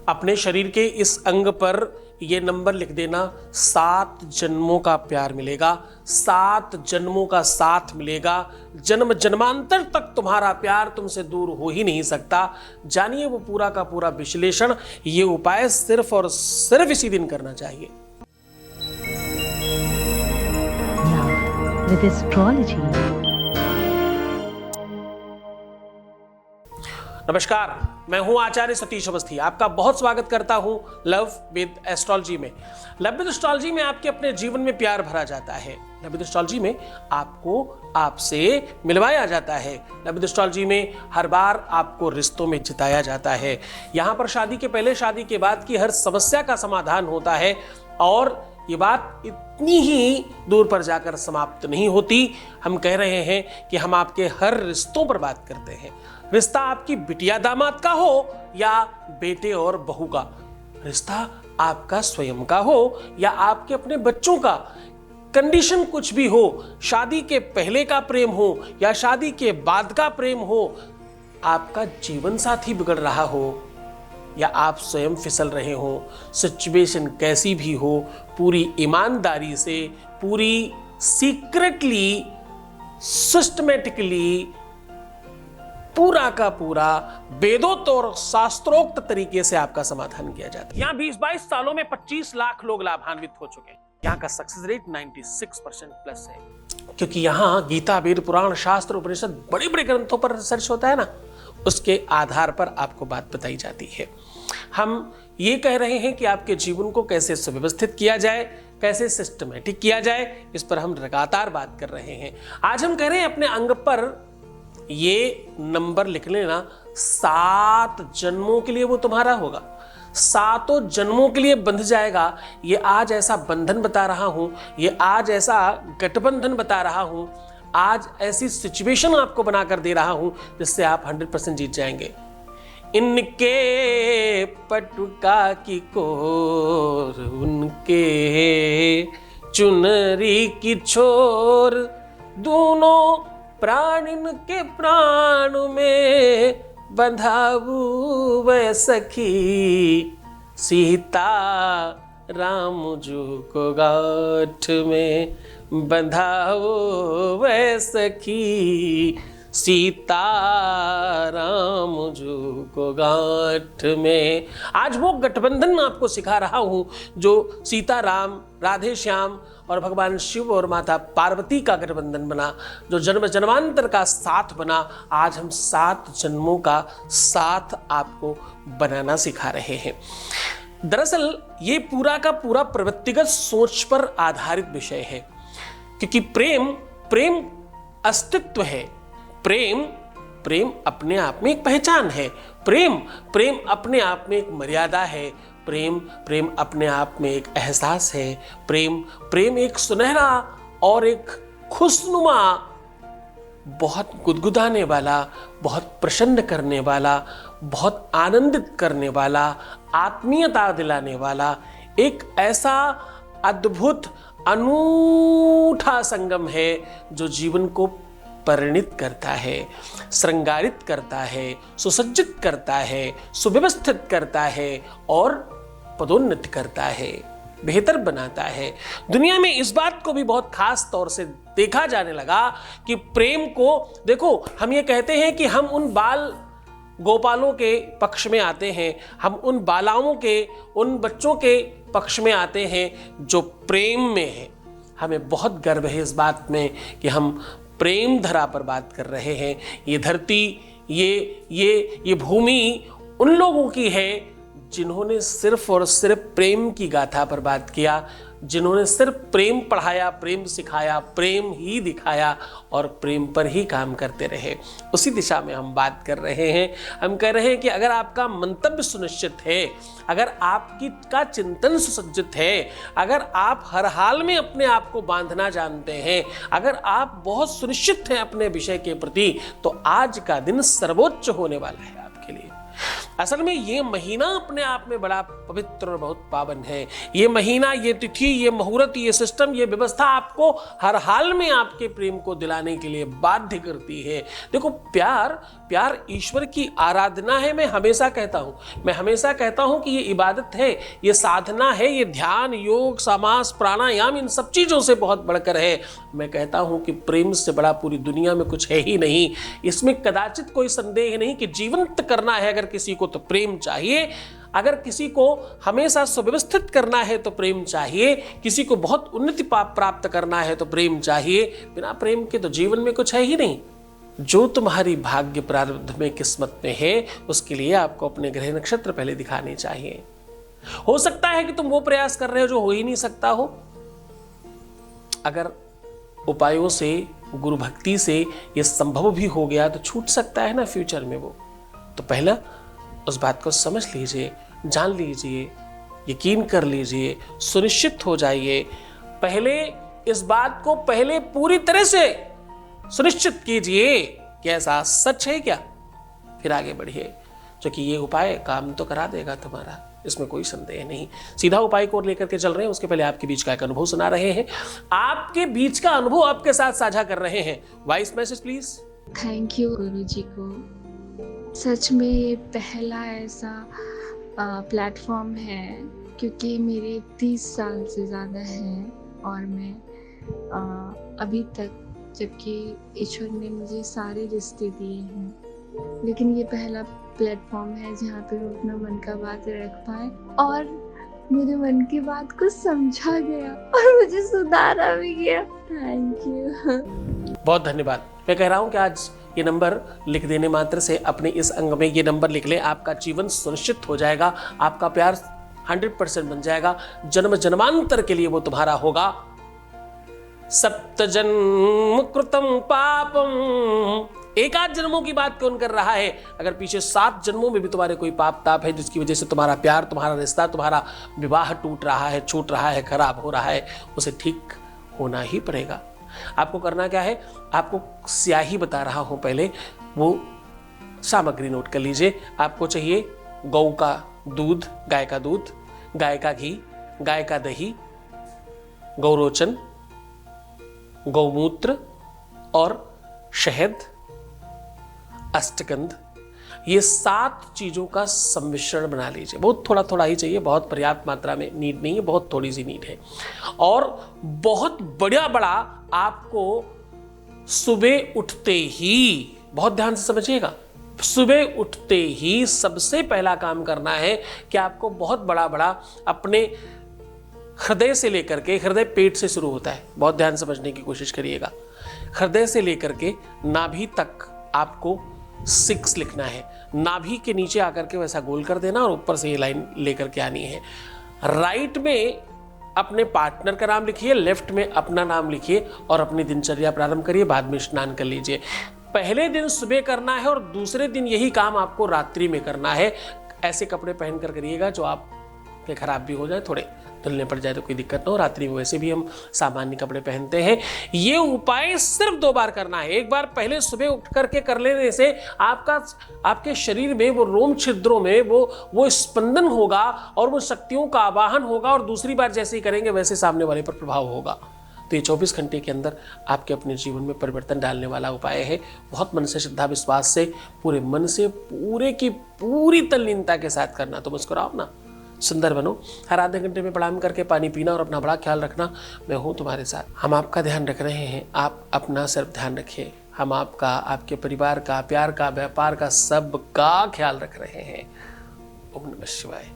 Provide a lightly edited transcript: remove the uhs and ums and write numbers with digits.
अपने शरीर के इस अंग पर ये नंबर लिख देना, 7 जन्मों का प्यार मिलेगा, 7 जन्मों का साथ मिलेगा, जन्म जन्मांतर तक तुम्हारा प्यार तुमसे दूर हो ही नहीं सकता। जानिए वो पूरा का पूरा विश्लेषण, ये उपाय सिर्फ और सिर्फ इसी दिन करना चाहिए। With astrology. नमस्कार, मैं हूं आचार्य सतीश अवस्थी। आपका बहुत स्वागत करता हूं लव विद एस्ट्रोलॉजी में। लव विद एस्ट्रोलॉजी में आपके अपने जीवन में प्यार भरा जाता है। लव विद एस्ट्रोलॉजी में आपको आपसे मिलवाया जाता है। लव विद एस्ट्रोलॉजी में हर बार आपको रिश्तों में जिताया जाता है। यहां पर शादी के पहले, शादी के बाद की हर समस्या का समाधान होता है और ये बात इतनी ही दूर पर जाकर समाप्त नहीं होती। हम कह रहे हैं कि हम आपके हर रिश्तों पर बात करते हैं। रिश्ता आपकी बिटिया दामाद का हो या बेटे और बहू का, रिश्ता आपका स्वयं का हो या आपके अपने बच्चों का, कंडीशन कुछ भी हो, शादी के पहले का प्रेम हो या शादी के बाद का प्रेम हो, आपका जीवन साथी बिगड़ रहा हो या आप स्वयं फिसल रहे हो, सिचुएशन कैसी भी हो, पूरी ईमानदारी से, पूरी सीक्रेटली, सिस्टमेटिकली, पूरा का पूरा वेदोक्त और शास्त्रोक्त तरीके से आपका समाधान किया जाता है। यहाँ 20-22 सालों में 25 लाख लोग लाभान्वित हो चुके हैं। यहाँ का सक्सेस रेट 96% प्लस है, क्योंकि यहाँ गीता, वेद, पुराण, शास्त्र, उपनिषद, बड़े बड़े ग्रंथों पर रिसर्च होता है ना, उसके आधार पर आपको बात बताई जाती है। हम ये कह रहे हैं कि आपके जीवन को कैसे सुव्यवस्थित किया जाए, कैसे सिस्टमेटिक किया जाए, इस पर हम लगातार बात कर रहे हैं। आज हम कह रहे हैं अपने अंग पर ये नंबर लिख लेना, 7 जन्मों के लिए वो तुम्हारा होगा, 7 जन्मों के लिए बंध जाएगा। ये आज ऐसा बंधन बता रहा हूं, ये आज ऐसा गठबंधन बता रहा हूं, आज ऐसी सिचुएशन आपको बनाकर दे रहा हूं जिससे आप 100% जीत जाएंगे। इनके पटुका की कोर, उनके चुनरी की छोर, दोनों प्राण इनके प्राण में बंधाऊ वह सखी, सीता राम जो को गांठ में बंधाओ वह सखी, सीता राम जो को गांठ में। आज वो गठबंधन आपको सिखा रहा हूं जो सीता राम, राधे श्याम और भगवान शिव और माता पार्वती का गठबंधन बना, जो जन्म जन्मांतर का साथ बना। आज हम 7 जन्मों का साथ आपको बनाना सिखा रहे हैं। दरअसल ये पूरा का पूरा प्रवृत्तिगत सोच पर आधारित विषय है, क्योंकि प्रेम अस्तित्व है। प्रेम अपने आप में एक पहचान है। प्रेम अपने आप में एक मर्यादा है। प्रेम अपने आप में एक एहसास है। प्रेम एक सुनहरा और एक खुशनुमा, बहुत गुदगुदाने वाला, बहुत प्रसन्न करने वाला, बहुत आनंदित करने वाला, आत्मीयता दिलाने वाला एक ऐसा अद्भुत अनूठा संगम है जो जीवन को परिणित करता है, श्रृंगारित करता है, सुसज्जित करता है, सुव्यवस्थित करता है और पदोन्नत करता है, बेहतर बनाता है। दुनिया में इस बात को भी बहुत खास तौर से देखा जाने लगा कि प्रेम को, देखो, हम ये कहते हैं कि हम उन बाल गोपालों के पक्ष में आते हैं, हम उन बालाओं के, उन बच्चों के पक्ष में आते हैं जो प्रेम में है। हमें बहुत गर्व है इस बात में कि हम प्रेम धरा पर बात कर रहे हैं। ये धरती, ये भूमि उन लोगों की है जिन्होंने सिर्फ और सिर्फ प्रेम की गाथा पर बात किया, जिन्होंने सिर्फ प्रेम पढ़ाया, प्रेम सिखाया, प्रेम ही दिखाया और प्रेम पर ही काम करते रहे। उसी दिशा में हम बात कर रहे हैं। हम कह रहे हैं कि अगर आपका मंतव्य सुनिश्चित है, अगर आपकी का चिंतन सुसज्जित है, अगर आप हर हाल में अपने आप को बांधना जानते हैं, अगर आप बहुत सुनिश्चित हैं अपने विषय के प्रति, तो आज का दिन सर्वोच्च होने वाला है आपके लिए। असल में ये महीना अपने आप में बड़ा पवित्र और बहुत पावन है। ये महीना, ये तिथि, ये मुहूर्त, ये सिस्टम, ये व्यवस्था आपको हर हाल में आपके प्रेम को दिलाने के लिए बाध्य करती है। देखो, प्यार ईश्वर की आराधना है। मैं हमेशा कहता हूं कि ये इबादत है, ये साधना है, ये ध्यान, योग, समास, प्राणायाम, इन सब चीजों से बहुत बढ़कर है। मैं कहता हूं कि प्रेम से बड़ा पूरी दुनिया में कुछ है ही नहीं। इसमें कदाचित कोई संदेह नहीं कि जीवंत करना है अगर किसी को तो प्रेम चाहिए। अगर किसी को हमेशा सुव्यवस्थित करना है तो प्रेम चाहिए। किसी को बहुत उन्नति प्राप्त करना है तो प्रेम चाहिए। बिना प्रेम के तो जीवन में कुछ है ही नहीं। जो तुम्हारी भाग्य प्रारब्ध में, किस्मत में है, उसके लिए आपको अपने ग्रह नक्षत्र पहले दिखाने चाहिए। हो सकता है कि तुम वो प्रयास कर रहे हो जो हो ही नहीं सकता हो। अगर उपायों से, गुरु भक्ति से ये संभव भी हो गया तो छूट सकता है ना फ्यूचर में वो। तो पहला उस बात को समझ लीजिए, जान लीजिए, यकीन कर लीजिए, सुनिश्चित हो जाइए। पहले इस बात को पहले पूरी तरह से सुनिश्चित कीजिए कि ऐसा सच है क्या, फिर आगे बढ़िए, क्योंकि ये उपाय काम तो करा देगा तुम्हारा, इसमें कोई संदेह नहीं। सीधा उपाय को लेकर के चल रहे हैं, उसके पहले आपके बीच का एक अनुभव सुना रहे हैं। आपके बीच का अनुभव आपके साथ साझा कर रहे हैं। Voice message please. Thank you गुरुजी को। सच में ये पहला ऐसा प्लेटफॉर्म है, क्योंकि मेरे 30 साल से ज़्यादा हैं और मैं अभी तक, जबकि ईश्वर ने मुझे सारे रिश्ते दिए हैं, लेकिन ये पहला प्लेटफॉर्म है जहाँ पे मैं अपना मन का बात रख पाए और मेरे मन की बात को समझा गया और मुझे सुधारा भी गया। Thank you. बहुत धन्यवाद। मैं कह रहा हूँ कि आज ये नंबर लिख देने मात्र से अपने इस अंग में ये नंबर लिख ले, आपका जीवन सुनिश्चित हो जाएगा, आपका प्यार 100% बन जाएगा, जन्म जन्मांतर के लिए वो तुम्हारा होगा। सप्त जन्म कृतम पापम, एक आध जन्मों की बात कौन कर रहा है? अगर पीछे 7 जन्मों में भी तुम्हारे कोई पाप ताप है जिसकी वजह से तुम्हारा प्यार, तुम्हारा रिश्ता, तुम्हारा विवाह टूट रहा है, छूट रहा है, खराब हो रहा है, उसे ठीक होना ही पड़ेगा। आपको करना क्या है? आपको स्याही बता रहा हूं, पहले वो सामग्री नोट कर लीजिए। आपको चाहिए गौ का दूध, गाय का दूध, गाय का घी, गाय का दही, गौरोचन, गौमूत्र और शहद, अष्टगंध, ये 7 चीजों का सम्मिश्रण बना लीजिए। बहुत थोड़ा थोड़ा ही चाहिए, बहुत पर्याप्त मात्रा में नीड नहीं है, बहुत थोड़ी सी नीड है। और बहुत बड़ा आपको सुबह उठते ही, बहुत ध्यान से समझिएगा, सुबह उठते ही सबसे पहला काम करना है कि आपको बहुत बड़ा अपने हृदय से लेकर के, हृदय पेट से शुरू होता है, बहुत ध्यान समझने की कोशिश करिएगा, हृदय से लेकर के नाभि तक आपको 6 लिखना है। नाभि के नीचे आकर के वैसा गोल कर देना और ऊपर से ये लाइन लेकर के आनी है। राइट में अपने पार्टनर का नाम लिखिए, लेफ्ट में अपना नाम लिखिए और अपनी दिनचर्या प्रारंभ करिए। बाद में स्नान कर लीजिए। पहले दिन सुबह करना है और दूसरे दिन यही काम आपको रात्रि में करना है। ऐसे कपड़े पहन कर करिएगा जो आपके खराब भी हो जाए, थोड़े धुलने पड़ जाए तो कोई दिक्कत ना हो। रात्रि में वैसे भी हम सामान्य कपड़े पहनते हैं। ये उपाय सिर्फ 2 बार करना है। एक बार पहले सुबह उठ करके कर लेने से आपके शरीर में वो रोम छिद्रों में वो स्पंदन होगा और वो शक्तियों का आवाहन होगा, और दूसरी बार जैसे ही करेंगे वैसे सामने वाले पर प्रभाव होगा। तो ये 24 घंटे के अंदर आपके अपने जीवन में परिवर्तन डालने वाला उपाय है। बहुत मन से, श्रद्धा विश्वास से, पूरे मन से, पूरे की पूरी तल्लीनता के साथ करना। तो मुस्कुराओ ना, सुंदर बनो। हर आधे घंटे में प्रणाम करके पानी पीना और अपना बड़ा ख्याल रखना। मैं हूं तुम्हारे साथ, हम आपका ध्यान रख रहे हैं, आप अपना सिर्फ ध्यान रखिए। हम आपका, आपके परिवार का, प्यार का, व्यापार का, सब का ख्याल रख रहे हैं। ओम नमः शिवाय।